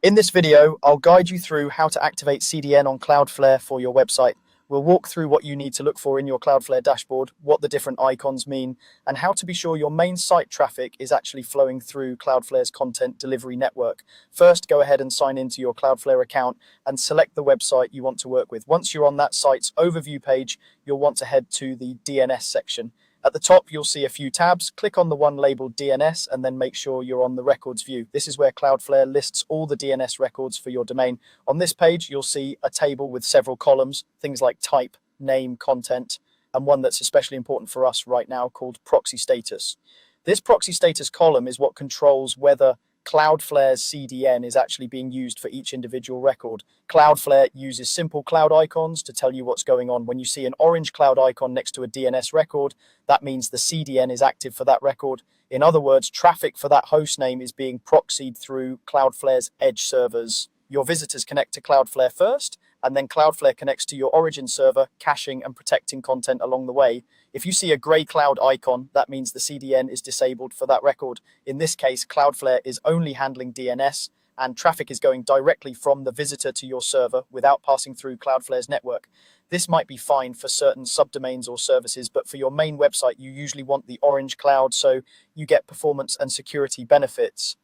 In this video, I'll guide you through how to activate CDN on Cloudflare for your website. We'll walk through what you need to look for in your Cloudflare dashboard, what the different icons mean, and how to be sure your main site traffic is actually flowing through Cloudflare's content delivery network. First, go ahead and sign into your Cloudflare account and select the website you want to work with. Once you're on that site's overview page, you'll want to head to the DNS section. At the top, you'll see a few tabs. Click on the one labeled DNS and then make sure you're on the records view. This is where Cloudflare lists all the DNS records for your domain. On this page, you'll see a table with several columns, things like type, name, content, and one that's especially important for us right now called proxy status. This proxy status column is what controls whether Cloudflare's CDN is actually being used for each individual record. Cloudflare uses simple cloud icons to tell you what's going on. When you see an orange cloud icon next to a DNS record, that means the CDN is active for that record. In other words, traffic for that host name is being proxied through Cloudflare's edge servers. Your visitors connect to Cloudflare first, and then Cloudflare connects to your origin server, caching and protecting content along the way. If you see a gray cloud icon, that means the CDN is disabled for that record. In this case, Cloudflare is only handling DNS, and traffic is going directly from the visitor to your server without passing through Cloudflare's network. This might be fine for certain subdomains or services, but for your main website, you usually want the orange cloud so you get performance and security benefits.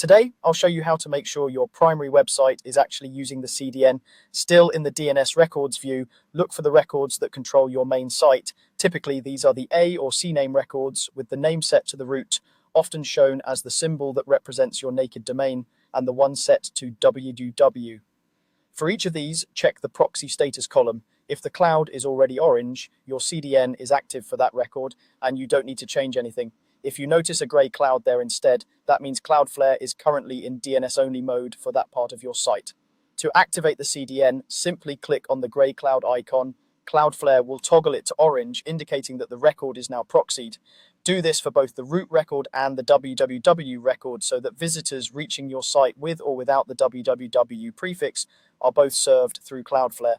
Today, I'll show you how to make sure your primary website is actually using the CDN. Still in the DNS records view, look for the records that control your main site. Typically, these are the A or C name records with the name set to the root, often shown as the symbol that represents your naked domain, and the one set to www. For each of these, check the proxy status column. If the cloud is already orange, your CDN is active for that record, and you don't need to change anything. If you notice a gray cloud there instead, that means Cloudflare is currently in DNS-only mode for that part of your site. To activate the CDN, simply click on the gray cloud icon. Cloudflare will toggle it to orange, indicating that the record is now proxied. Do this for both the root record and the www record so that visitors reaching your site with or without the www prefix are both served through Cloudflare.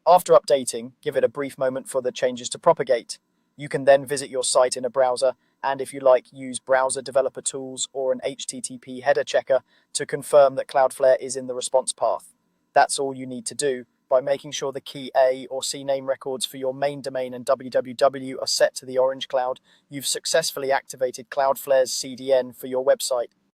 After updating, give it a brief moment for the changes to propagate. You can then visit your site in a browser, and if you like, use browser developer tools or an HTTP header checker to confirm that Cloudflare is in the response path. That's all you need to do. By making sure the key A or C name records for your main domain and www are set to the orange cloud, you've successfully activated Cloudflare's CDN for your website.